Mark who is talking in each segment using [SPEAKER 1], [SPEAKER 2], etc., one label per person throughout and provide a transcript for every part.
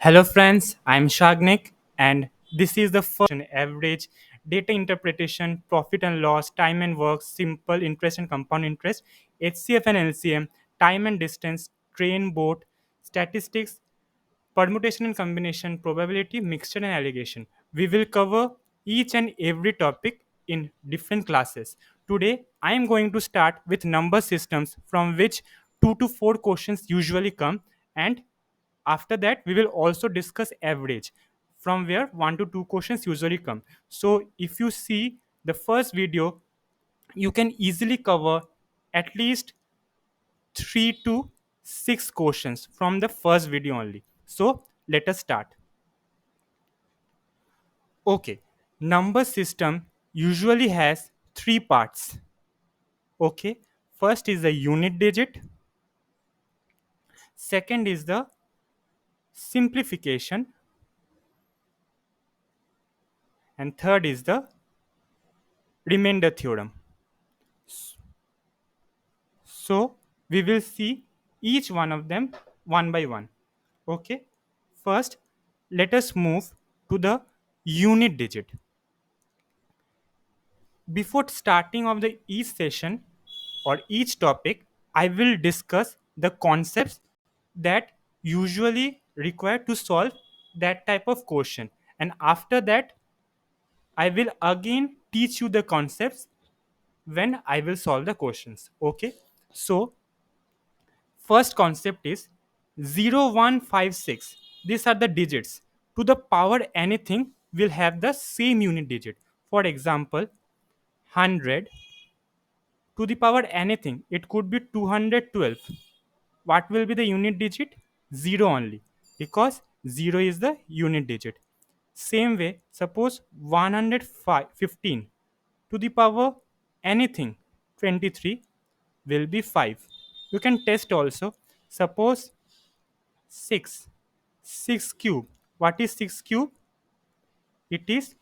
[SPEAKER 1] Hello, friends. I'm Shagnik, and this is the first average data interpretation, profit and loss, time and work, simple interest and compound interest, HCF and LCM, time and distance, train, boat, statistics, permutation and combination, probability, mixture, and allegation. We will cover each and every topic in different classes. Today, I am going to start with number systems from which 2 to 4 questions usually come, and after that, we will also discuss average from where 1 to 2 questions usually come. So, if you see the first video, you can easily cover at least 3 to 6 questions from the first video only. So, let us start. Okay, number system usually has three parts. Okay, first is the unit digit, second is the simplification, and third is the remainder theorem. So we will see each one of them one by one. Okay. First, let us move to the unit digit. Before starting of the each session or each topic, I will discuss the concepts that usually require to solve that type of question. And after that, I will again teach you the concepts when I will solve the questions. Okay. So first concept is 0156. These are the digits. To the power anything will have the same unit digit. For example, 100 to the power anything. It could be 212. What will be the unit digit? 0 only. Because 0 is the unit digit. Same way, suppose 115 to the power anything 23 will be 5. You can test also. Suppose 6. 6 cube. What is 6 cube? It is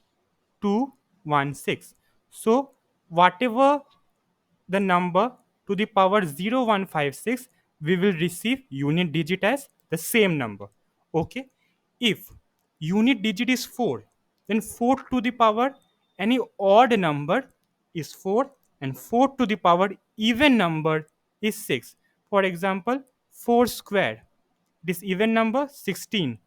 [SPEAKER 1] 216. So, whatever the number to the power 0156, we will receive unit digit as the same number. Okay. If unit digit is 4, then 4 to the power any odd number is 4, and 4 to the power even number is 6. For example, 4 square, this even number 16.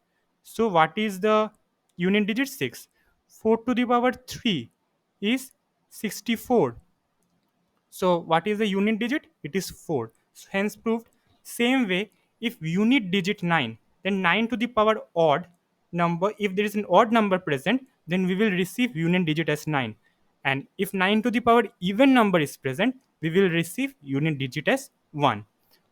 [SPEAKER 1] So what is the unit digit? 6. 4 to the power 3 is 64. So what is the unit digit? It is 4. So hence proved. Same way, if unit digit 9, then 9 to the power odd number, if there is an odd number present, then we will receive unit digit as 9. And if 9 to the power even number is present, we will receive unit digit as 1.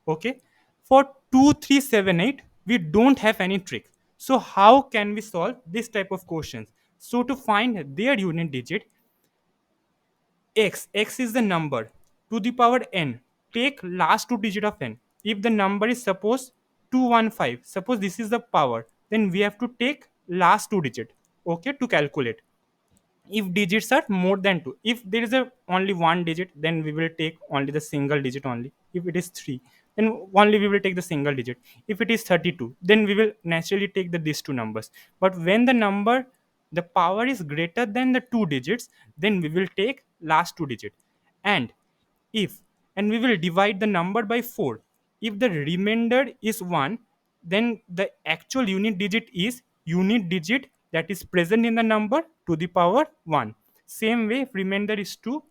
[SPEAKER 1] Okay. For 2378, we don't have any trick. So how can we solve this type of questions? So to find their unit digit, x is the number to the power n. Take last two digit of n. If the number is suppose 215, suppose this is the power, then we have to take last two digit, okay, to calculate. If digits are more than 2, if there is a only one digit, then we will take only the single digit only. If it is 3, then only we will take the single digit. If it is 32, then we will naturally take these two numbers. But when the number, the power is greater than the two digits, then we will take last two digit. And if, and we will divide the number by 4. If the remainder is 1, then the actual unit digit is unit digit that is present in the number to the power 1. Same way, if remainder is 2,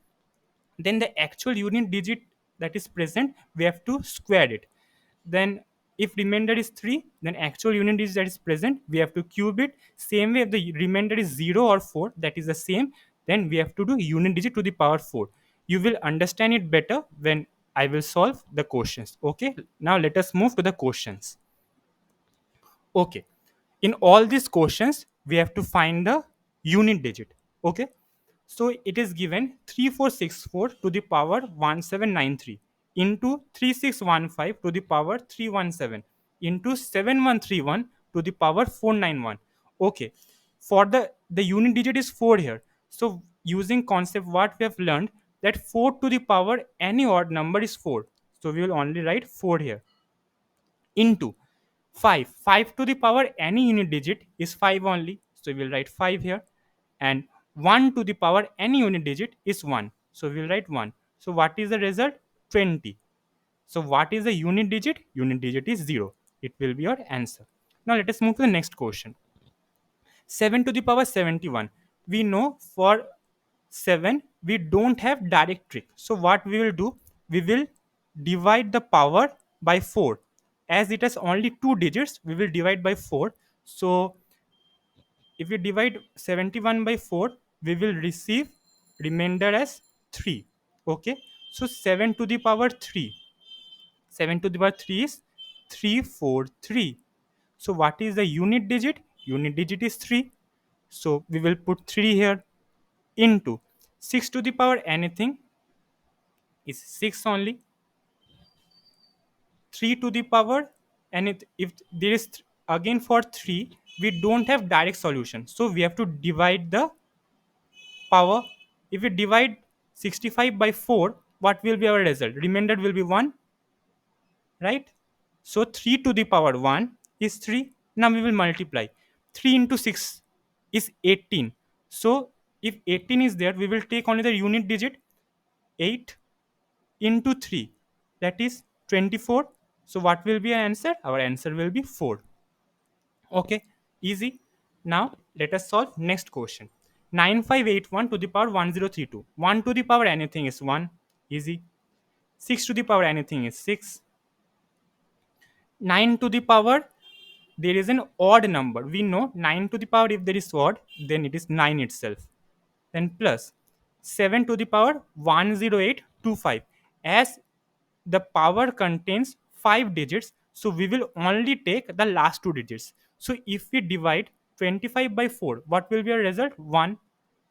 [SPEAKER 1] then the actual unit digit that is present, we have to square it. Then if remainder is 3, then actual unit digit that is present, we have to cube it. Same way, if the remainder is 0 or 4, that is the same, then we have to do unit digit to the power 4. You will understand it better when I will solve the questions. Okay, now let us move to the questions. Okay, in all these questions we have to find the unit digit. Okay, so it is given 3464 to the power 1793 into 3615 to the power 317 into 7131 to the power 491. Okay, for the unit digit is 4 here. So using concept what we have learned, that 4 to the power any odd number is 4. So we will only write 4 here into 5 to the power any unit digit is 5 only, so we'll write 5 here. And 1 to the power any unit digit is 1, so we'll write 1. So what is the result? 20. So what is the unit digit? Unit digit is 0. It will be your answer. Now let us move to the next question. 7 to the power 71. We know for 7 we don't have direct trick. So what we will do? We will divide the power by 4. As it has only two digits, we will divide by 4. So if we divide 71 by 4, we will receive remainder as 3. Okay. So 7 to the power 3. 7 to the power 3 is 343. So what is the unit digit? Unit digit is 3. So we will put 3 here into 6 to the power anything is 6 only. 3 to the power, and if there is again for 3, we don't have direct solution. So we have to divide the power. If we divide 65 by 4, what will be our result? Remainder will be 1, right? So 3 to the power 1 is 3. Now we will multiply. 3 into 6 is 18. So if 18 is there, we will take only the unit digit. 8 into 3, that is 24. So what will be our answer? Our answer will be 4. Okay, easy. Now let us solve next question. 9581 to the power 1032. 1 to the power anything is 1. Easy. 6 to the power anything is 6. 9 to the power, there is an odd number. We know 9 to the power, if there is odd, then it is 9 itself. Then plus 7 to the power 10825. As the power contains 5 digits, so we will only take the last two digits. So if we divide 25 by 4, what will be our result? 1,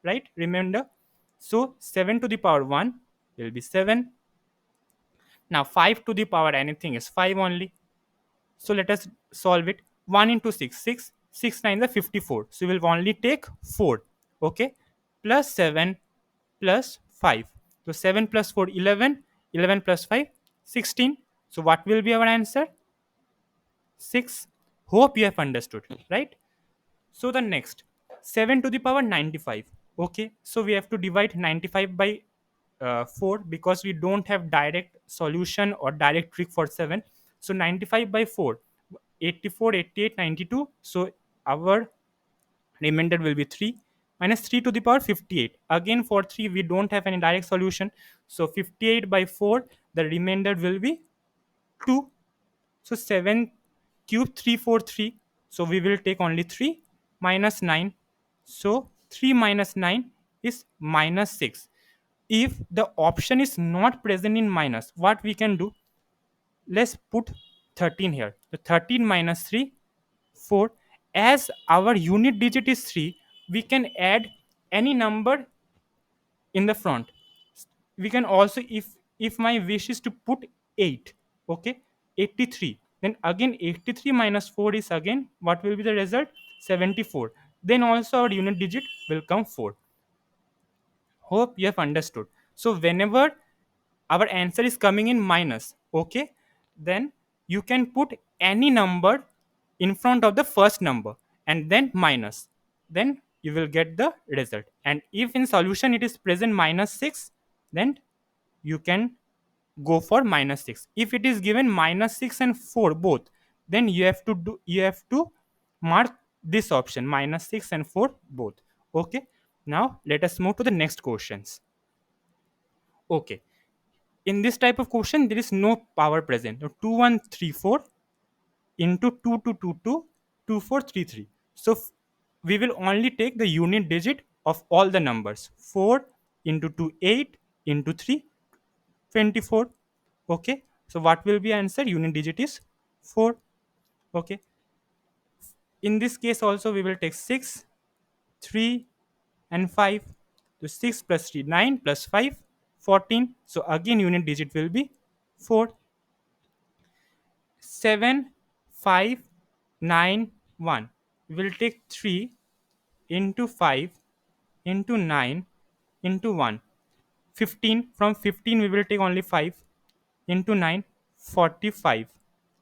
[SPEAKER 1] right? Remember. So 7 to the power 1 will be 7. Now 5 to the power anything is 5 only. So let us solve it. 1 into 6, 6. 6 9 is 54. So we will only take 4. Okay. Plus 7 plus 5. So 7 plus 4, 11. 11 plus 5, 16. So what will be our answer? 6. Hope you have understood, right? So the next, 7 to the power 95. Okay, so we have to divide 95 by 4 because we don't have direct solution or direct trick for 7. So 95 by 4, 84, 88, 92. So our remainder will be 3 minus 3 to the power 58. Again for 3 we don't have any direct solution. So 58 by 4, the remainder will be 2. So 7 cube 343. So we will take only 3 minus 9. So 3 minus 9 is minus 6. If the option is not present in minus, what we can do? Let's put 13 here. So 13 minus 3, 4. As our unit digit is 3, we can add any number in the front. We can also, if my wish is to put 8, okay, 83, then again 83 minus 4 is again what will be the result? 74. Then also our unit digit will come 4. Hope you have understood. So whenever our answer is coming in minus, okay, then you can put any number in front of the first number and then minus, then you will get the result. And if in solution it is present minus 6, then you can go for minus 6. If it is given minus 6 and 4 both, then you have to mark this option minus 6 and 4 both. Okay, now let us move to the next questions. Okay, in this type of question there is no power present. So 2134 into 2222 2433. So we will only take the unit digit of all the numbers. 4 into 2 8 into 3 24. Okay, so what will be answer? Unit digit is 4. Okay, in this case also we will take 6, 3 and 5. So 6 plus 3 9 plus 5 14. So again unit digit will be 4. 7 5 9 1. We will take 3 into 5 into 9 into 1. 15. From 15 we will take only 5 into 9, 45.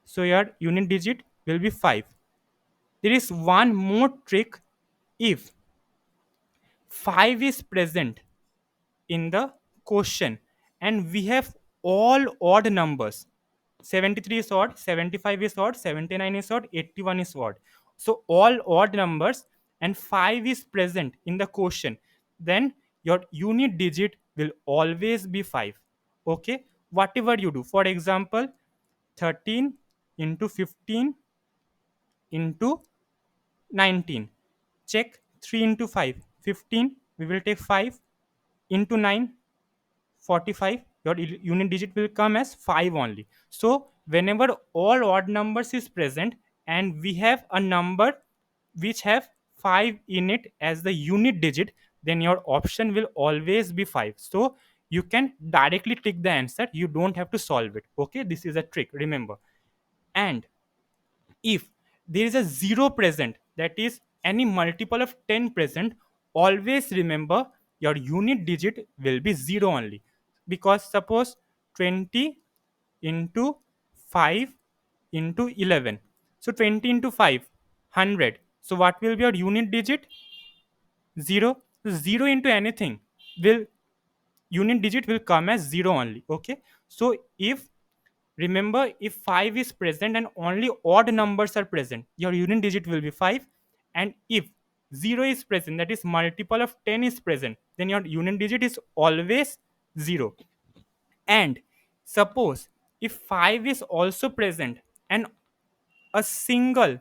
[SPEAKER 1] So your unit digit will be 5. There is one more trick. If 5 is present in the question and we have all odd numbers, 73 is odd, 75 is odd, 79 is odd, 81 is odd, so all odd numbers, and 5 is present in the question, then your unit digit will always be 5. Okay, whatever you do, for example, 13 into 15 into 19, check. 3 into 5, 15, we will take 5 into 9, 45. Your unit digit will come as 5 only. So whenever all odd numbers is present and we have a number which have 5 in it as the unit digit, then your option will always be 5. So you can directly tick the answer, you don't have to solve it. Okay, this is a trick, remember. And if there is a 0 present, that is any multiple of 10 present, always remember your unit digit will be 0 only. Because suppose 20 into 5 into 11, so 20 into 5, 100, so what will be your unit digit? 0. So 0 into anything will, unit digit will come as 0 only. Okay, so if, remember, if 5 is present and only odd numbers are present, your unit digit will be 5. And if 0 is present, that is multiple of 10 is present, then your unit digit is always 0. And suppose if 5 is also present and a single,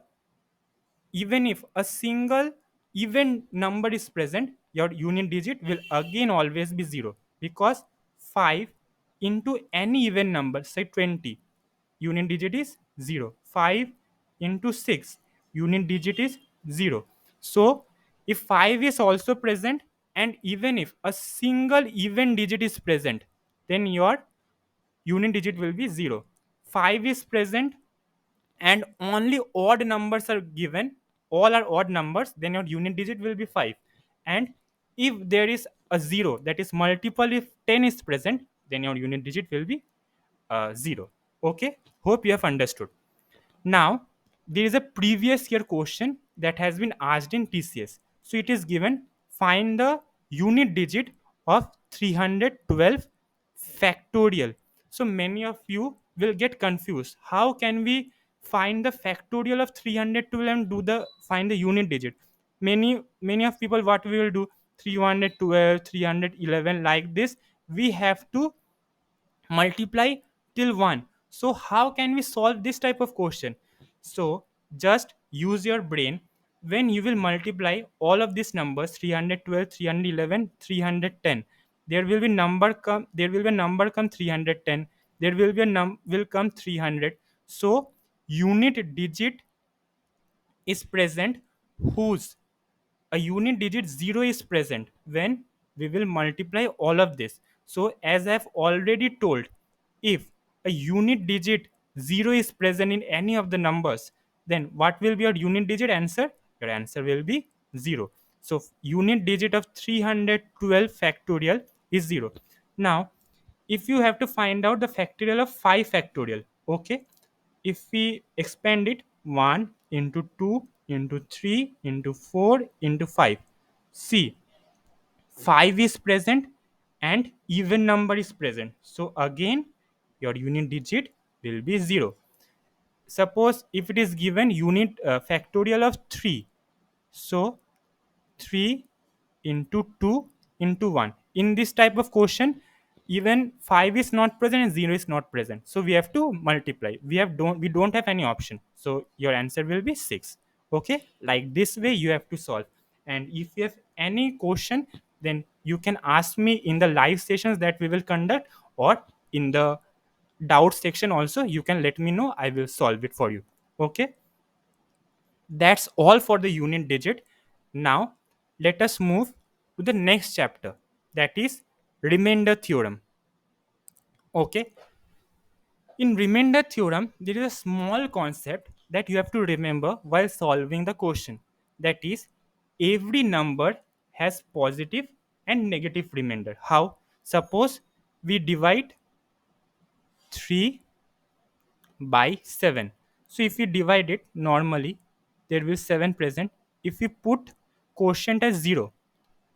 [SPEAKER 1] even if a single even number is present, your unit digit will again always be 0. Because 5 into any even number, say 20, unit digit is 0. 5 into 6, unit digit is 0. So if 5 is also present and even if a single even digit is present, then your unit digit will be 0. 5 is present and only odd numbers are given, all are odd numbers, then your unit digit will be 5. And if there is a 0, that is multiple if 10 is present, then your unit digit will be 0. Okay, hope you have understood. Now, there is a previous year question that has been asked in TCS. So it is given, find the unit digit of 312 factorial. So many of you will get confused. How can we find the factorial of 312 and do the find the unit digit? Many of people, what we will do, 312, 311, like this. We have to multiply till 1. So how can we solve this type of question? So just use your brain. When you will multiply all of these numbers, 312, 311, 310, there will be number come, there will be a number come 310, there will be a will come 300. So unit digit is present whose a unit digit 0 is present when we will multiply all of this. So as I've already told, if a unit digit 0 is present in any of the numbers, then what will be your unit digit answer? Your answer will be 0. So unit digit of 312 factorial is 0. Now if you have to find out the factorial of 5 factorial, okay, if we expand it, 1 into 2 into 3 into 4 into 5, see, 5 is present and even number is present, so again your unit digit will be 0. Suppose if it is given unit factorial of 3, so 3 into 2 into 1, in this type of question, even 5 is not present and 0 is not present, so we have to multiply, we don't have any option, so your answer will be 6. Okay, like this way you have to solve. And if you have any question, then you can ask me in the live sessions that we will conduct, or in the doubt section also you can let me know, I will solve it for you. Okay, that's all for the unit digit. Now, let us move to the next chapter, that is remainder theorem. Okay, in remainder theorem, there is a small concept that you have to remember while solving the question. That is, every number has positive and negative remainder. How? Suppose we divide 3 by 7. So if we divide it normally, there will be 7 present. If we put quotient as 0,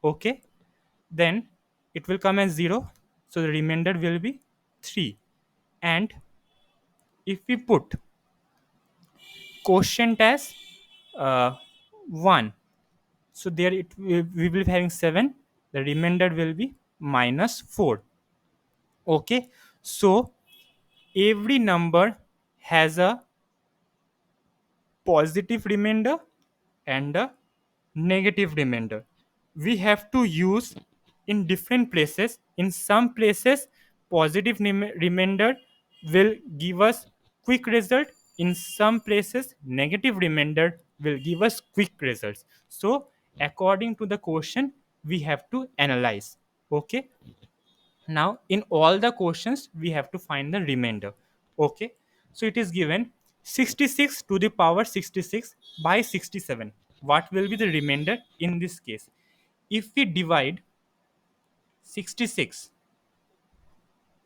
[SPEAKER 1] okay, then it will come as 0. So the remainder will be 3. And if we put quotient as 1, so there we will be having 7. The remainder will be minus 4. Okay, so every number has a positive remainder and a negative remainder. We have to use in different places. In some places, positive remainder will give us quick result. In some places, negative remainder will give us quick results. So according to the question, we have to analyze. Okay, now in all the questions we have to find the remainder. Okay, so it is given 66 to the power 66 by 67. What will be the remainder in this case? If we divide 66,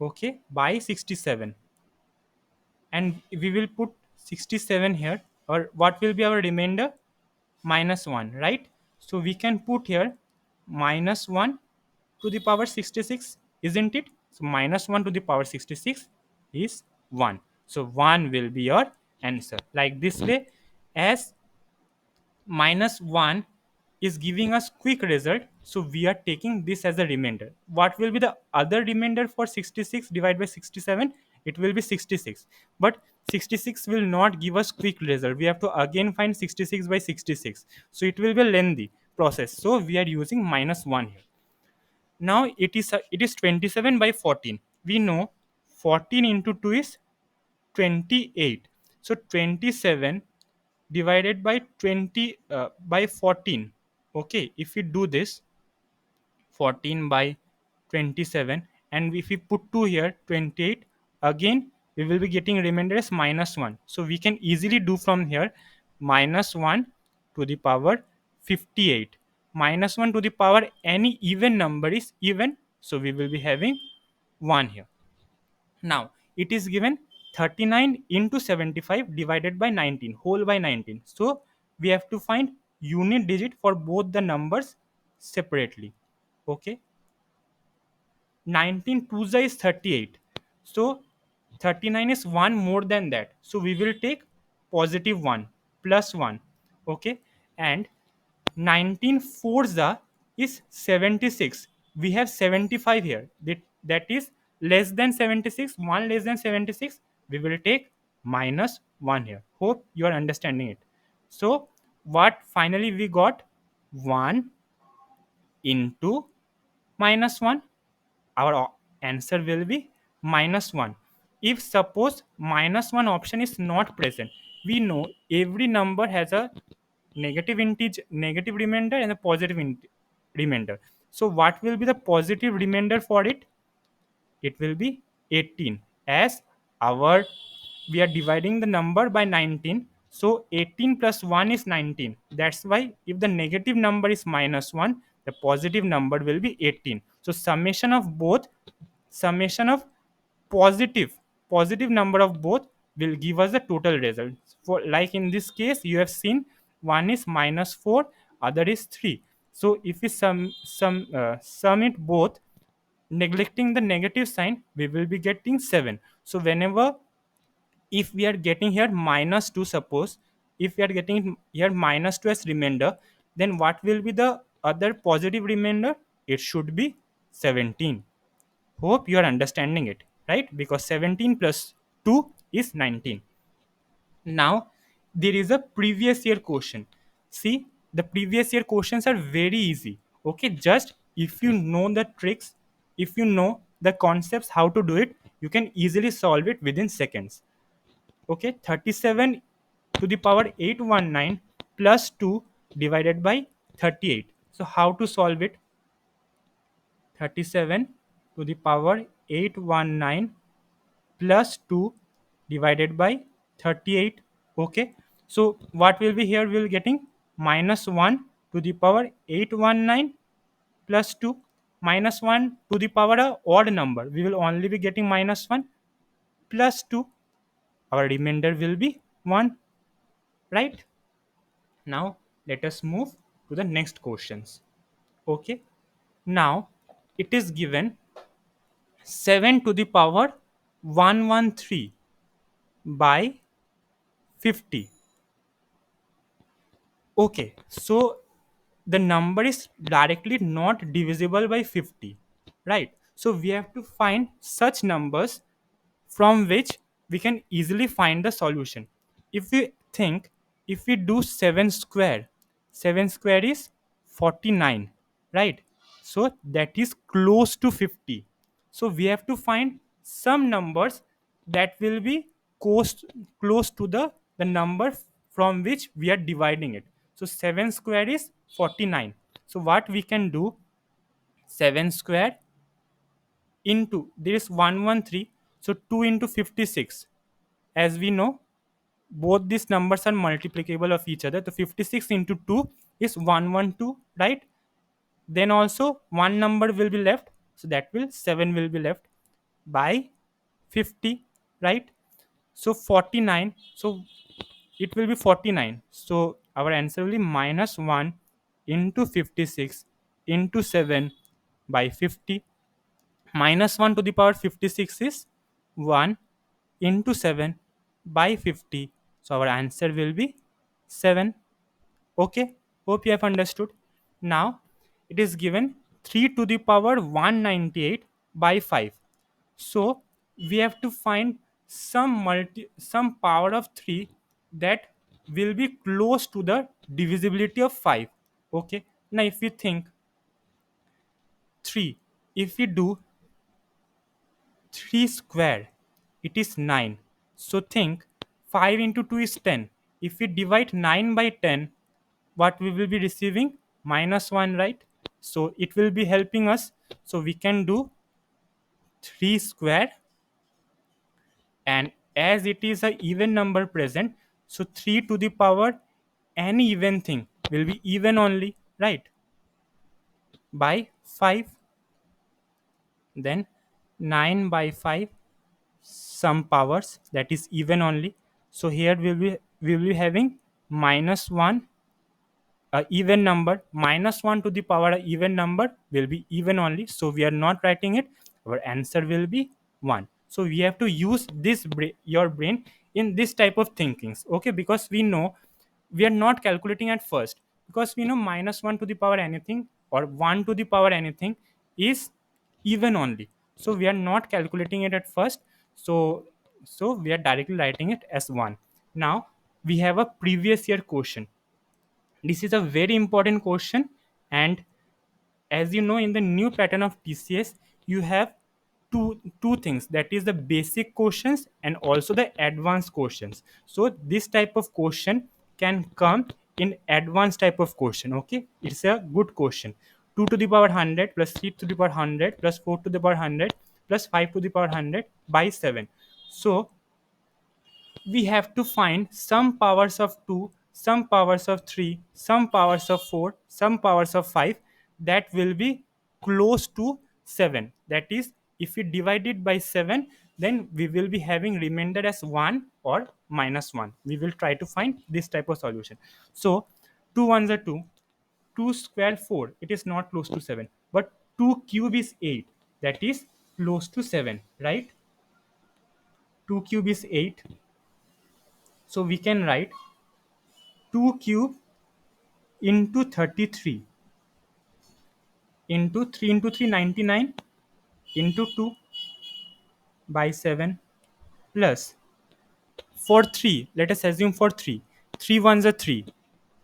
[SPEAKER 1] okay, by 67, and we will put 67 here, or what will be our remainder? Minus 1, right? So we can put here minus 1 to the power 66, isn't it? So minus 1 to the power 66 is 1. So 1 will be your answer. Like this way, as minus 1 is giving us quick result, so we are taking this as a remainder. What will be the other remainder for 66 divided by 67? It will be 66, but 66 will not give us quick result. We have to again find 66 by 66, so it will be a lengthy process, so we are using minus 1 here. Now it is 27 by 14. We know 14 into 2 is 28. So 27 divided by 20 by 14. Okay, if we do this, 14 by 27, and if we put 2 here, 28, again we will be getting remainder as minus 1. So we can easily do from here minus 1 to the power 58. Minus 1 to the power any even number is even, so we will be having 1 here. Now it is given 39 into 75 divided by 19, whole by 19. So we have to find unit digit for both the numbers separately. Okay, 19 2 is 38. So 39 is 1 more than that. So we will take positive 1 plus 1. Okay, and 19 forza is 76. We have 75 here. That is less than 76, 1 less than 76. We will take minus 1 here. Hope you are understanding it. So what finally we got? 1 into minus 1. Our answer will be minus 1. If suppose minus 1 option is not present, we know every number has a negative integer, negative remainder, and a positive remainder. So what will be the positive remainder for it? It will be 18, as our we are dividing the number by 19, so 18 plus 1 is 19. That's why if the negative number is minus 1, the positive number will be 18. So summation of both, summation of positive positive number of both will give us the total result. For like in this case you have seen, one is minus 4, other is 3. So if we sum it both, neglecting the negative sign, we will be getting 7. So whenever, if we are getting here minus 2, suppose if we are getting here minus 2 as remainder, then what will be the other positive remainder? It should be 17. Hope you are understanding it, right? Because 17 plus 2 is 19. Now there is a previous year question. See, the previous year questions are very easy. Okay, just if you know the tricks, if you know the concepts how to do it, you can easily solve it within seconds. Okay, 37 to the power 819 plus 2 divided by 38. So how to solve it? 37 to the power 819 plus 2 divided by 38. Okay, so what will be here? We will getting minus 1 to the power 819 plus 2, minus 1 to the power a odd number, we will only be getting minus 1 plus 2. Our remainder will be 1, right? Now let us move to the next questions. Okay, now it is given 7 to the power 113 by 50. Okay, so the number is directly not divisible by 50, right? So we have to find such numbers from which we can easily find the solution. If we think, if we do 7 square, 7 square is 49, right? So that is close to 50. So we have to find some numbers that will be close to the number from which we are dividing it. So 7 square is 49. So what we can do, 7 square into, there is 113, so 2 into 56. As we know, both these numbers are multiplicable of each other. So 56 into 2 is 112, right? Then also one number will be left, so that will 7 will be left by 50, right? So 49, so it will be 49. So our answer will be minus 1 into 56 into 7 by 50. Minus 1 to the power 56 is 1 into 7 by 50. So our answer will be 7. Okay, hope you have understood. Now it is given 3 to the power 198 by 5. So we have to find some power of 3 that will be close to the divisibility of 5. Okay, now if we think 3, if we do 3 square, it is 9. So think 5 into 2 is 10. If we divide 9 by 10, what we will be receiving? Minus 1, right? So it will be helping us. So we can do 3 square, and as it is a even number present, so 3 to the power any even thing will be even only, right? By 5. Then 9 by 5, some powers, that is even only. So here we will be having minus 1, a even number, minus 1 to the power a even number will be even only, so we are not writing it. Our answer will be 1. So we have to use your brain in this type of thinkings, okay? Because we know we are not calculating at first, because we know minus 1 to the power anything or 1 to the power anything is even only, so we are not calculating it at first. So we are directly writing it as 1. Now we have a previous year question. This is a very important question, and as you know, in the new pattern of TCS, you have two things, that is the basic questions and also the advanced questions. So this type of question can come in advanced type of question. Okay, it's a good question. 2 to the power 100 plus 3 to the power 100 plus 4 to the power 100 plus 5 to the power 100 by 7. So we have to find some powers of 2, some powers of 3, some powers of 4, some powers of 5 that will be close to 7. That is, if we divide it by 7, then we will be having remainder as 1 or minus 1. We will try to find this type of solution. So 2 ones are 2, 2 square 4, it is not close to 7, but 2 cube is 8, that is close to 7, right? 2 cube is 8, so we can write 2 cube into 33 into 3 into 3 99 into 2 by 7 plus for 3, let us assume for 3, 3 ones are 3,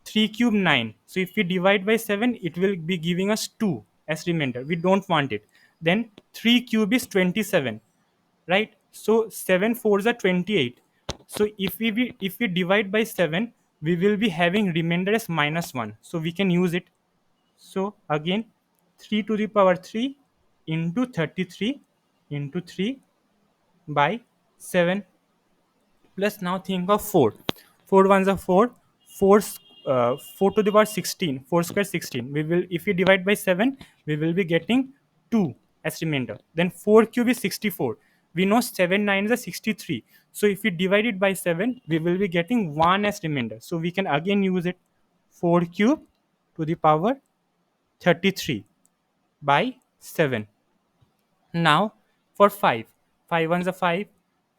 [SPEAKER 1] 3 cube 9. So if we divide by 7, it will be giving us 2 as remainder. We don't want it. Then 3 cube is 27, right? So 7 fours are 28. So if we divide by 7, we will be having remainder as minus 1, so we can use it. So again, 3 to the power 3 into 33 into 3 by 7 plus, now think of 4. 4 ones are 4. 4 4 to the power 16. 4 square 16. We will, if we divide by 7, we will be getting 2 as remainder. Then 4 cube is 64. We know 7 9 is 63. So if we divide it by 7, we will be getting 1 as remainder. So we can again use it. 4 cube to the power 33 by 7. Now for 5, 5 ones are 5,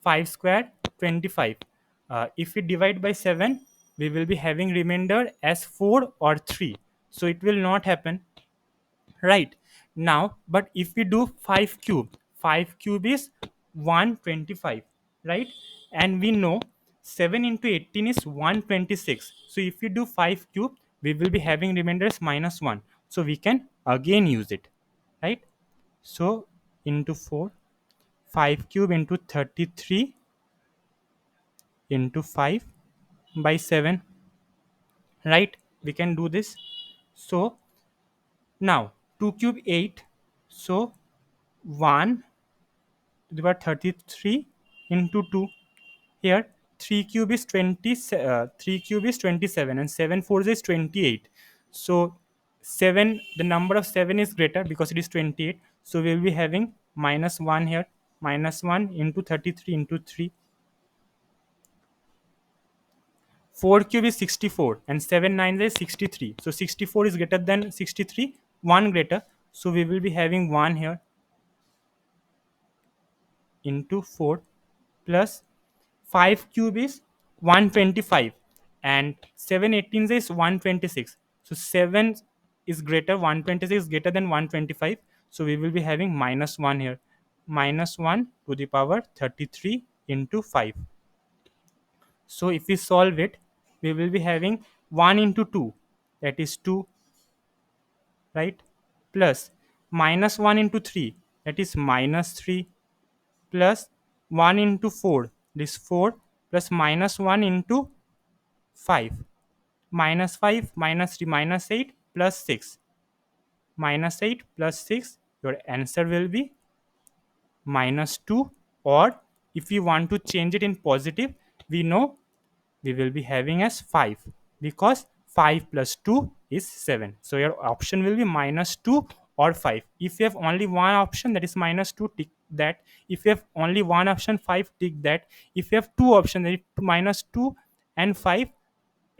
[SPEAKER 1] 5 square 25. If we divide by 7, we will be having remainder as 4 or 3. So it will not happen, right? Now, but if we do 5 cube, 5 cube is 125, right? And we know 7 into 18 is 126. So if we do 5 cube, we will be having remainder as minus 1. So we can again use it, right? So into 4, 5 cube into 33 into 5 by 7, right? We can do this. So now 2 cube 8. So 1 to the power 33 into 2. Here 3 cube is 20, 3 cube is 27, and 7 fours is 28. So 7, the number of 7 is greater because it is 28. So we will be having minus 1 here. Minus 1 into 33 into 3. 4 cube is 64 and 7 9 is 63. So 64 is greater than 63, 1 greater. So we will be having 1 here into 4 plus 5 cube is 125 and 7 18 is 126. So 7 is greater, 126 is greater than 125. So we will be having minus 1 here. Minus 1 to the power 33 into 5. So if we solve it, we will be having 1 into 2, that is 2, right? Plus minus 1 into 3, that is minus 3, plus 1 into 4, this 4, plus minus 1 into 5. Minus 5 minus 3 minus 8 plus 6. Minus 8 plus 6, your answer will be minus 2. Or if we want to change it in positive, we know we will be having as 5 because 5 plus 2 is 7. So your option will be minus 2 or 5. If you have only one option, that is minus 2, tick that. If you have only one option, 5, tick that. If you have two options, that is minus 2 and 5,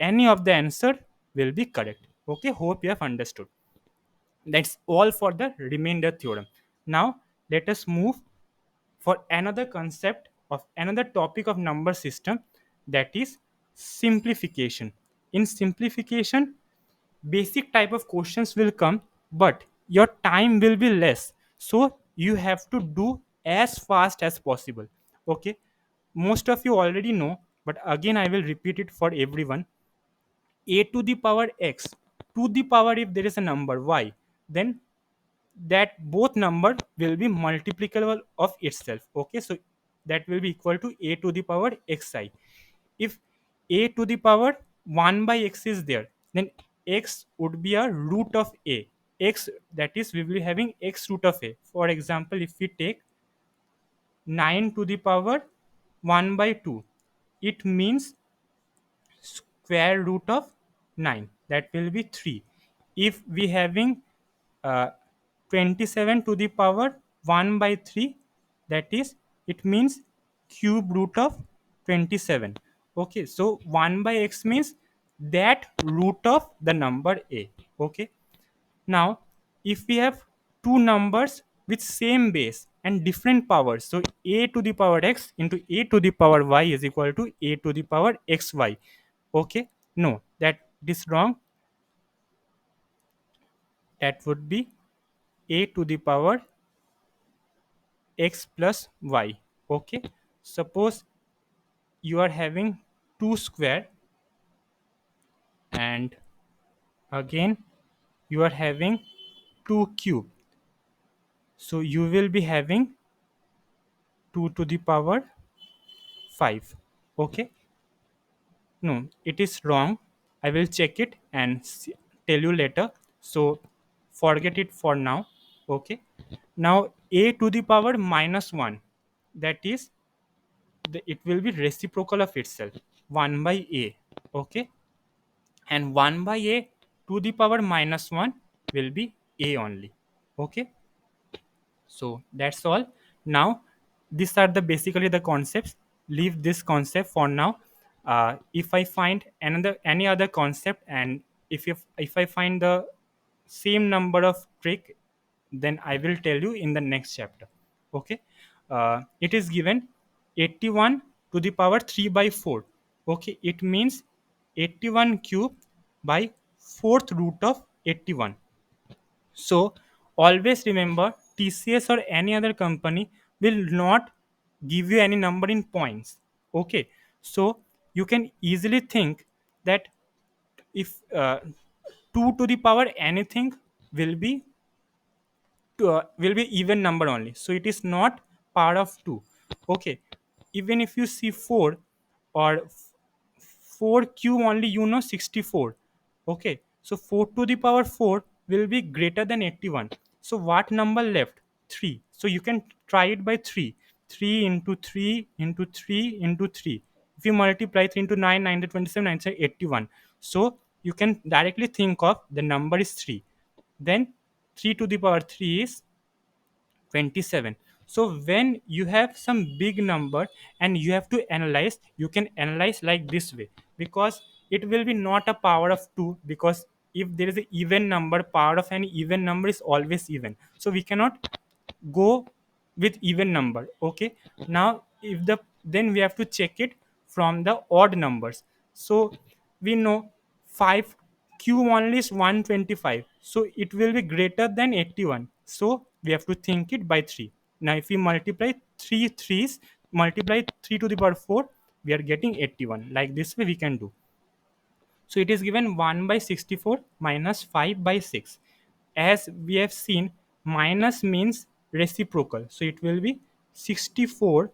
[SPEAKER 1] any of the answer will be correct. Okay, hope you have understood. That's all for the remainder theorem. Now let us move for another concept of another topic of number system, that is simplification. In simplification, basic type of questions will come, but your time will be less, so you have to do as fast as possible. Okay, most of you already know, but again I will repeat it for everyone. A to the power x to the power, if there is a number y, then that both number will be multiplicable of itself. Okay, so that will be equal to a to the power xi. If a to the power 1 by x is there, then x would be a root of a. X, that is, we will be having x root of a. For example, if we take 9 to the power 1 by 2, it means square root of 9, that will be 3. If we having uh, 27 to the power 1 by 3, that is, it means cube root of 27. Okay, so 1 by x means that root of the number a. Okay, now if we have two numbers with same base and different powers, so a to the power x into a to the power y is equal to a to the power xy. Okay, no, that is wrong. That would be a to the power x plus y. Okay, suppose you are having 2 square, and again you are having 2 cube, so you will be having 2 to the power 5. Okay, no, it is wrong. I will check it and tell you later, so forget it for now. Okay, now a to the power minus 1, that is, it will be reciprocal of itself, 1 by a. Okay, and 1 by a to the power minus 1 will be a only. Okay, so that's all. Now these are the basically the concepts. Leave this concept for now. If I find another any other concept, and if I find the same number of trick, then I will tell you in the next chapter. Okay. It is given 81 to the power 3 by 4. Okay, it means 81 cube by fourth root of 81. So always remember, TCS or any other company will not give you any number in points. Okay, so you can easily think that if 2 to the power anything will be will be even number only, so it is not power of 2. Okay, even if you see 4 or 4 cube only, 64. Okay, so 4 to the power 4 will be greater than 81. So what number left? 3. So you can try it by 3. 3 into 3 into 3 into 3. If you multiply 3 into 9, 9 to 27, 9 to 81. So you can directly think of the number is 3. Then 3 to the power 3 is 27. So when you have some big number and you have to analyze, you can analyze like this way, because it will be not a power of 2, because if there is an even number, power of any even number is always even, so we cannot go with even number. Okay, now if the then we have to check it from the odd numbers. So we know 5 cube only is 125, so it will be greater than 81, so we have to think it by 3. Now if we multiply 3 threes, multiply 3 to the power 4, we are getting 81. Like this way we can do. So it is given 1 by 64 minus 5 by 6. As we have seen, minus means reciprocal. So it will be 64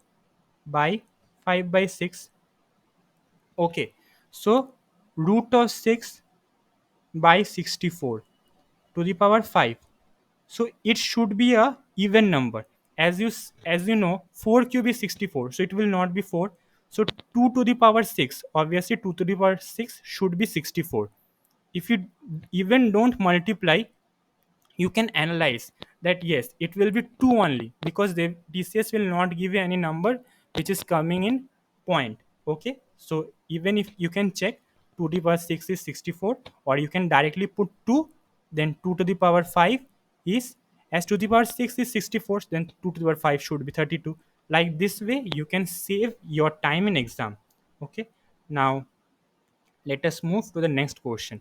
[SPEAKER 1] by 5 by 6. Okay. So root of 6 by 64 to the power 5. So it should be a even number. As you know, 4 cube is 64, so it will not be 4. So 2 to the power 6, obviously 2 to the power 6 should be 64. If you even don't multiply, you can analyze that yes, it will be 2 only, because the DCS will not give you any number which is coming in point. Okay, so even if you can check 2 to the power 6 is 64, or you can directly put 2, then 2 to the power 5 is, as 2 to the power 6 is 64, then 2 to the power 5 should be 32. Like this way you can save your time in exam. Okay, now let us move to the next question.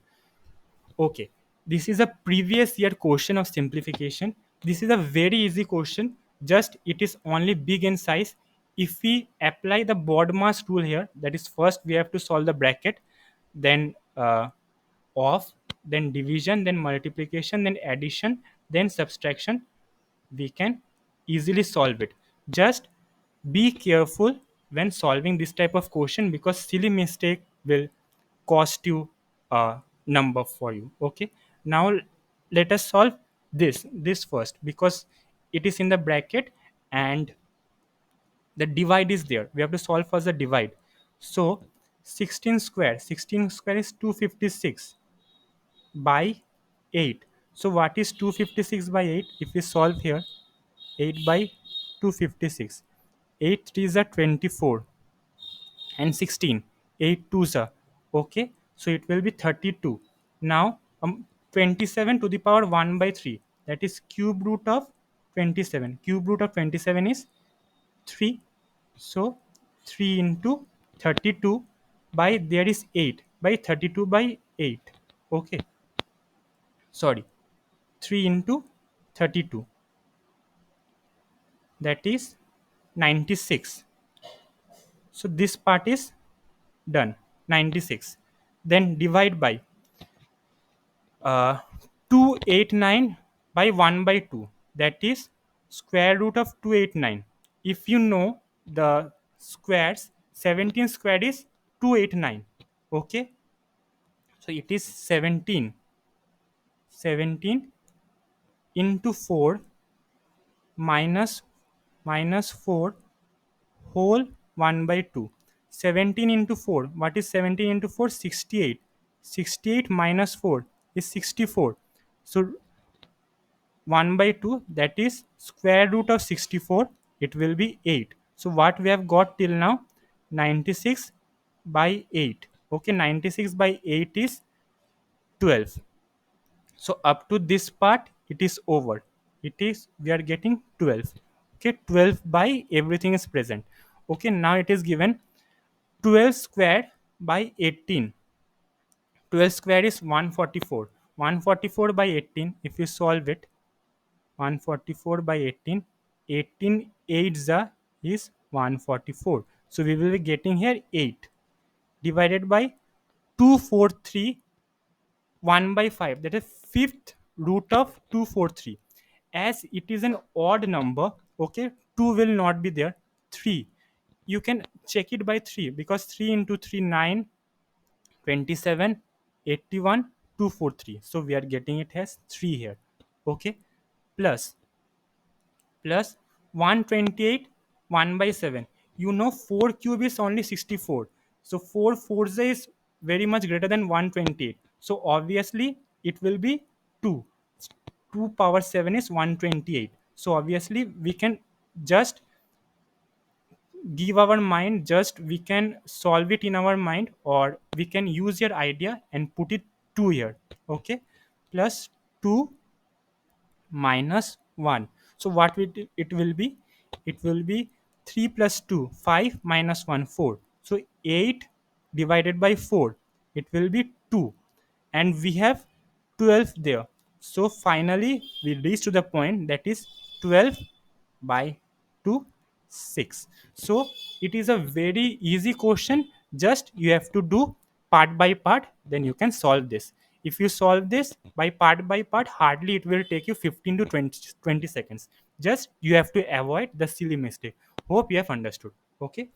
[SPEAKER 1] Okay, this is a previous year question of simplification. This is a very easy question, just it is only big in size. If we apply the BODMAS rule here, that is, first we have to solve the bracket, then off, then division, then multiplication, then addition, then subtraction, we can easily solve it. Just be careful when solving this type of question, because silly mistake will cost you a number for you. Okay, now let us solve this first, because it is in the bracket and the divide is there. We have to solve first the divide. So 16 square is 256 by 8. So what is 256 by 8? If we solve here, 8 by 256, 8 3s are 24 and 16, 8 2s are, okay, so it will be 32. Now 27 to the power 1 by 3, that is cube root of 27. Cube root of 27 is 3. So 3 into 32 by, there is 8 by 32 by 8. Okay, sorry, 3 into 32, that is 96. So this part is done, 96. Then divide by uh, 289 by 1 by 2, that is square root of 289. If you know the squares, 17 squared is 289. Okay, so it is 17 into 4 minus 4 whole 1 by 2. 17 into 4, what is 17 into 4? 68. 68 minus 4 is 64. So 1 by 2, that is square root of 64. it will be 8. So what we have got till now, 96 by 8. Okay, 96 by 8 is 12. So up to this part it is over. It is, we are getting 12. Okay, 12 by everything is present. Okay, now it is given 12 squared by 18. 12 square is 144. 144 by 18, if you solve it, 144 by 18, 18 8 is 144. So we will be getting here 8 divided by 243, 1 by 5, that is fifth root of 243. As it is an odd number, okay, 2 will not be there. 3, you can check it by 3, because 3 into 3 9, 27, 81, 243. So we are getting it as 3 here. Okay, plus plus 128, 1 by 7. You know 4 cube is only 64. So 4 fours is very much greater than 128. So obviously it will be 2. 2 power 7 is 128. So obviously we can just give our mind, just we can solve it in our mind, or we can use your idea and put it 2 here. Okay, plus 2 minus 1. So what it will be? It will be 3 plus 2, 5 minus 1, 4. So 8 divided by 4, it will be 2. And we have 12 there. So finally, we reach to the point that is 12 by 2, 6. So it is a very easy question. Just you have to do part by part, then you can solve this. If you solve this by part, hardly it will take you 15 to 20 seconds. Just you have to avoid the silly mistake. Hope you have understood. Okay,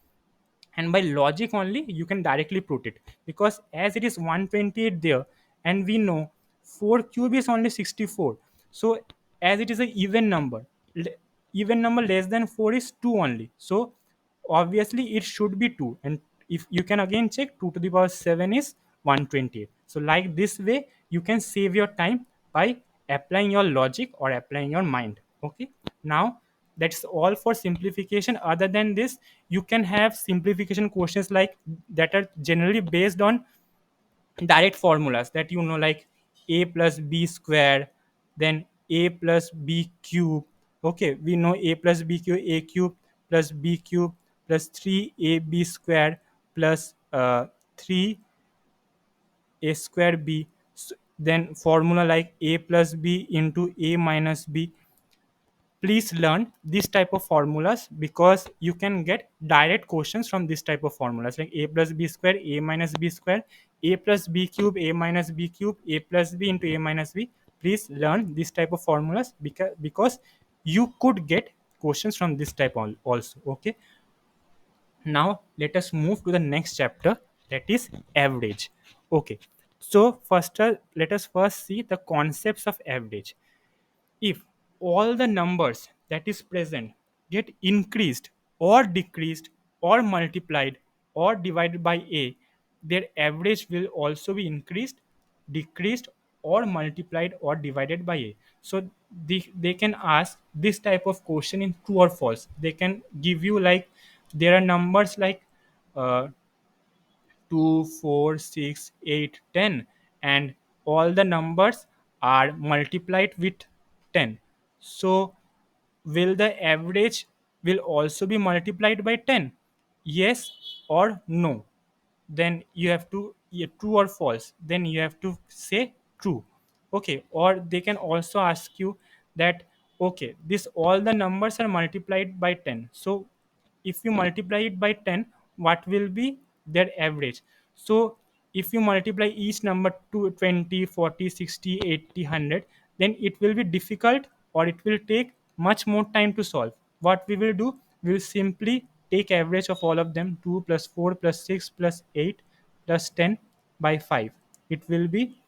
[SPEAKER 1] and by logic only you can directly put it, because as it is 128 there, and we know 4 cube is only 64. So as it is a even number, even number less than 4 is 2 only, so obviously it should be 2. And if you can again check, 2 to the power 7 is 128. So like this way you can save your time by applying your logic or applying your mind. Okay, now that's all for simplification. Other than this, you can have simplification questions like that are generally based on direct formulas that you know, like a plus b square, then a plus b cube. Okay, we know a plus b cube, a cube plus b cube plus 3ab square plus 3 a square b. Then formula like a plus b into a minus b. Please learn this type of formulas, because you can get direct questions from this type of formulas, like a plus b square, a minus b square, a plus b cube, a minus b cube, a plus b into a minus b. Please learn this type of formulas, because you could get questions from this type also. Okay, now let us move to the next chapter, that is average. Okay, so first let us first see the concepts of average. If all the numbers that is present get increased or decreased or multiplied or divided by a, their average will also be increased, decreased, or multiplied or divided by a. So they can ask this type of question in true or false. They can give you like, there are numbers like uh, 2, 4, 6, 8, 10, and all the numbers are multiplied with 10. So will the average will also be multiplied by 10? Yes or no? Then you have to, yeah, true or false, then you have to say true. Okay, or they can also ask you that, okay, this all the numbers are multiplied by 10, so if you multiply it by 10, what will be their average? So if you multiply each number to 20, 40, 60, 80, 100, then it will be difficult, or it will take much more time to solve. What we will do, we will simply take average of all of them, 2 plus 4 plus 6 plus 8 plus 10 by 5. It will be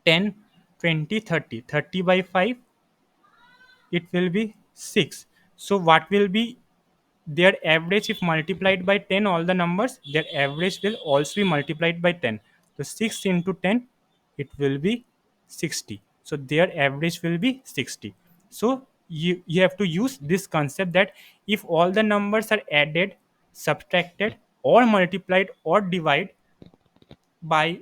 [SPEAKER 1] 10, 20, 30. 30 by 5, it will be 6. So what will be their average if multiplied by 10, all the numbers, their average will also be multiplied by 10. So 6 into 10, it will be 60. So their average will be 60. So you have to use this concept that if all the numbers are added, subtracted, or multiplied or divided by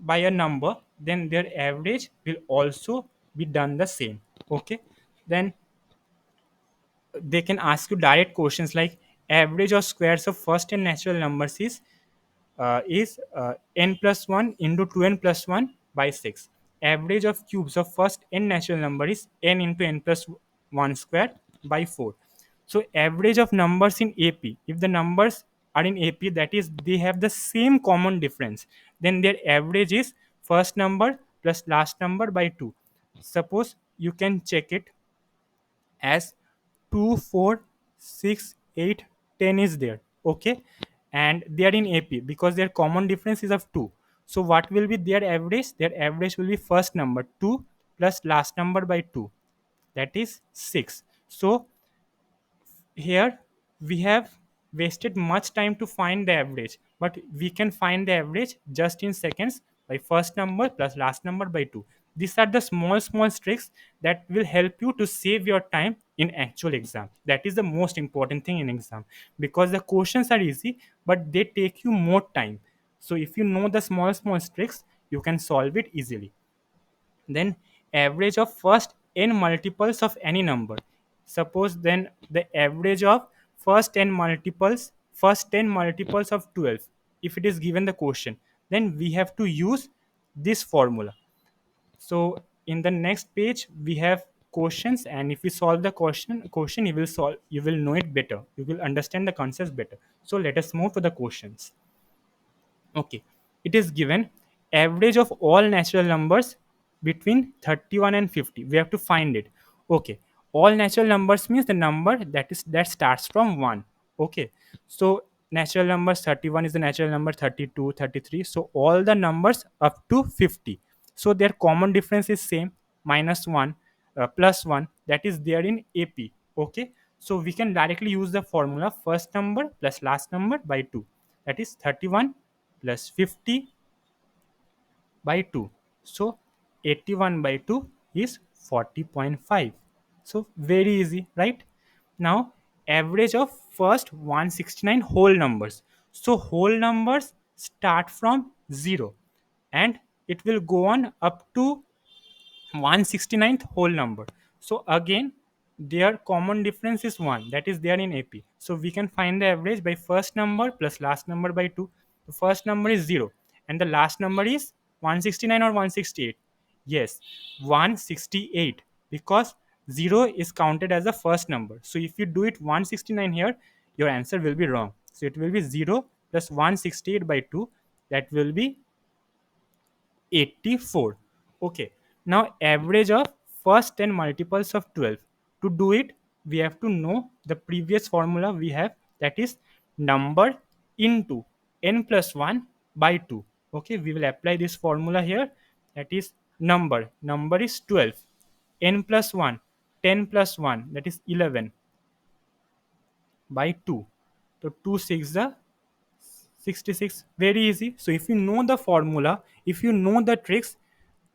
[SPEAKER 1] a number, then their average will also be done the same. Okay, then they can ask you direct questions like average of squares of first and natural numbers is n plus 1 into 2n plus 1 by 6. Average of cubes of first n natural number is n into n plus 1 square by 4. So average of numbers in AP, if the numbers are in AP, that is they have the same common difference, then their average is first number plus last number by 2. Suppose you can check it as 2, 4, 6, 8, 10 is there. Okay, and they are in AP because their common difference is of 2. So what will be their average? Their average will be first number 2 plus last number by 2, that is 6. So here we have wasted much time to find the average, but we can find the average just in seconds by first number plus last number by 2. These are the small tricks that will help you to save your time in actual exam. That is the most important thing in exam, because the questions are easy but they take you more time. So if you know the small tricks, you can solve it easily. Then average of first n multiples of any number. Suppose then the average of first 10 multiples of 12, if it is given the question, then we have to use this formula. So in the next page we have questions, and if you solve the question you will know it better, you will understand the concepts better. So let us move to the questions. Okay, it is given average of all natural numbers between 31 and 50. We have to find it. Okay, all natural numbers means the number that starts from 1. Okay, so natural numbers 31 is the natural number, 32, 33. So all the numbers up to 50. So their common difference is same, minus 1 plus 1, that is there in AP. Okay, so we can directly use the formula first number plus last number by 2, that is 31 plus 50 by 2. So 81 by 2 is 40.5. So very easy, right? Now average of first 169 whole numbers. So whole numbers start from 0 and it will go on up to 169th whole number. So again their common difference is 1, that is there in AP. So we can find the average by first number plus last number by 2. The first number is 0 and the last number is 169 or 168. Yes, 168, because 0 is counted as the first number. So if you do it 169 here, your answer will be wrong. So it will be 0 plus 168 by 2, that will be 84. Okay, now average of first 10 multiples of 12. To do it, we have to know the previous formula we have, that is number into n plus 1 by 2. Okay, we will apply this formula here, that is number is 12, n plus 1, 10 plus 1, that is 11 by 2. So 2 6 the 66. Very easy. So if you know the formula, if you know the tricks,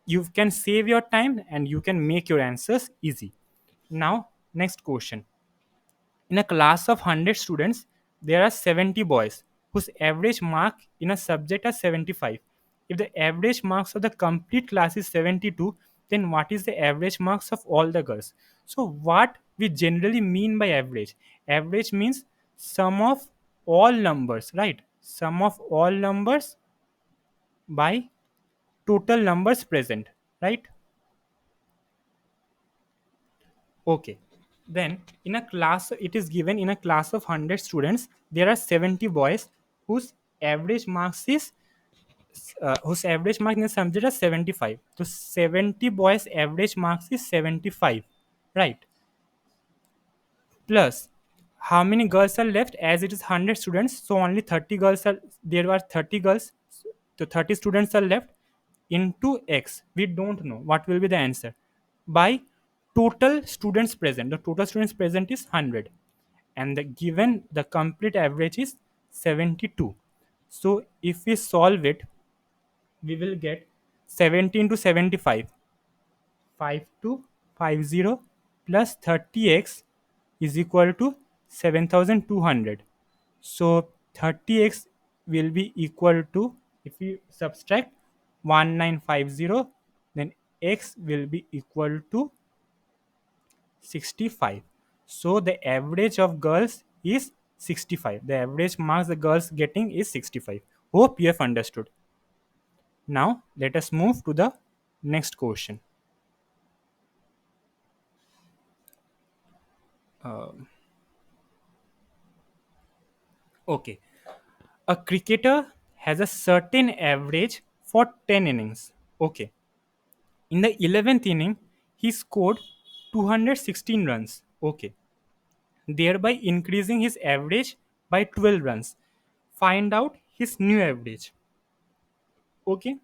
[SPEAKER 1] you can save your time and you can make your answers easy. Now next question. In a class of 100 students, there are 70 boys whose average mark in a subject are 75. If the average marks of the complete class is 72, then what is the average marks of all the girls? So what we generally mean by average? Average means sum of all numbers, right? Sum of all numbers by total numbers present, right? Okay. Then in a class, it is given in a class of 100 students, there are 70 boys whose average marks is whose average mark in the subject is 75. So 70 boys average marks is 75, right? Plus how many girls are left? As it is 100 students, so only 30 girls are there. Are 30 girls, so 30 students are left. Into x, we don't know what will be the answer, by total students present. The total students present is 100 and the given the complete average is 72. So if we solve it, we will get 17 to 75, 5250, plus 30x is equal to 7200. So 30x will be equal to, if we subtract 1950, then x will be equal to 65. So the average of girls is 65. The average marks the girls getting is 65. Hope you have understood. Now let us move to the next question. Okay, a cricketer has a certain average for 10 innings. Okay, in the 11th inning, he scored 216 runs. Okay, thereby increasing his average by 12 runs. Find out his new average. Okay,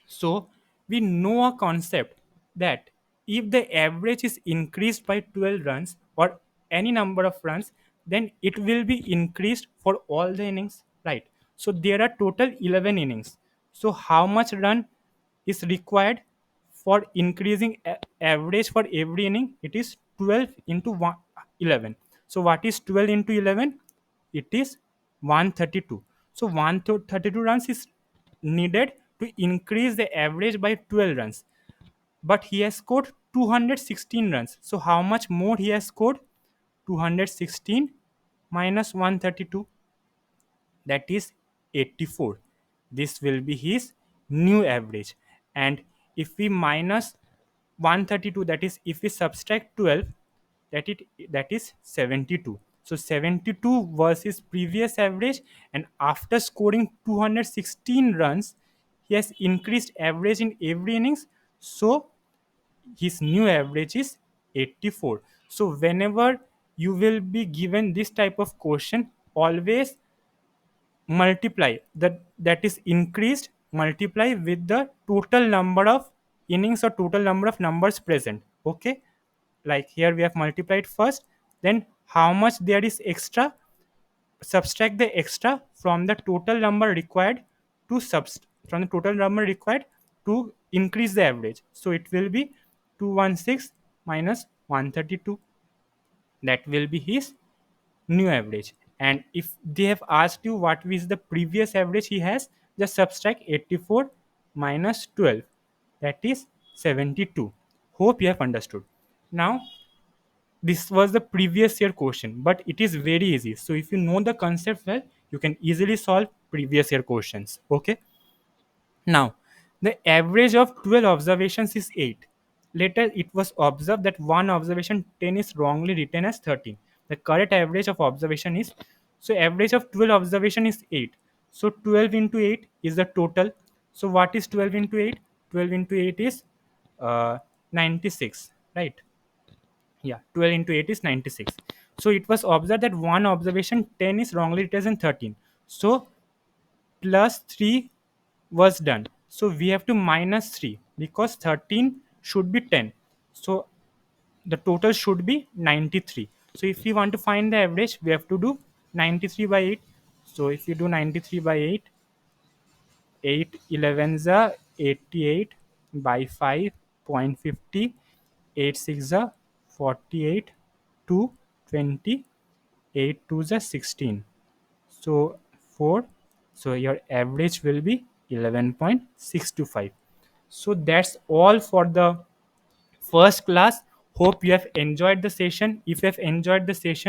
[SPEAKER 1] so we know a concept that if the average is increased by 12 runs or any number of runs, then it will be increased for all the innings, right? So there are total 11 innings. So how much run is required for increasing average for every inning? It is 12 into 11. So what is 12 into 11? It is 132. So 132 runs is needed to increase the average by 12 runs. But he has scored 216 runs. So how much more he has scored? 216 minus 132, that is 84. This will be his new average. And if we minus 132, that is if we subtract 12, that is 72. So 72 was his previous average, and after scoring 216 runs, he has increased average in every innings. So his new average is 84. So whenever you will be given this type of question, always multiply that is increased, multiply with the total number of innings or total number of numbers present. Okay, like here we have multiplied first, then how much there is extra, subtract the extra from the total number required to from the total number required to increase the average. So it will be 216 minus 132. That will be his new average. And if they have asked you what is the previous average he has, just subtract 84 minus 12, that is 72. Hope you have understood. Now this was the previous year question, but it is very easy. So if you know the concept well, you can easily solve previous year questions. Okay, now, the average of 12 observations is 8. Later, it was observed that one observation 10 is wrongly written as 13. The correct average of observation is, so average of 12 observation is 8. So 12 into 8 is the total. So what is 12 into 8? 12 into 8 is 96, right? Yeah, 12 into 8 is 96. So it was observed that one observation 10 is wrongly written as 13. So plus 3 was done. So we have to minus 3 because 13 should be 10. So the total should be 93. So if we want to find the average, we have to do 93 by 8. So if you do 93 by 8, 8 11s are 88 by 5.50, 8 6 are 48, 2 20, 8 2s are 16. So 4, so your average will be 11.625. So that's all for the first class. Hope you have enjoyed the session. If you have enjoyed the session,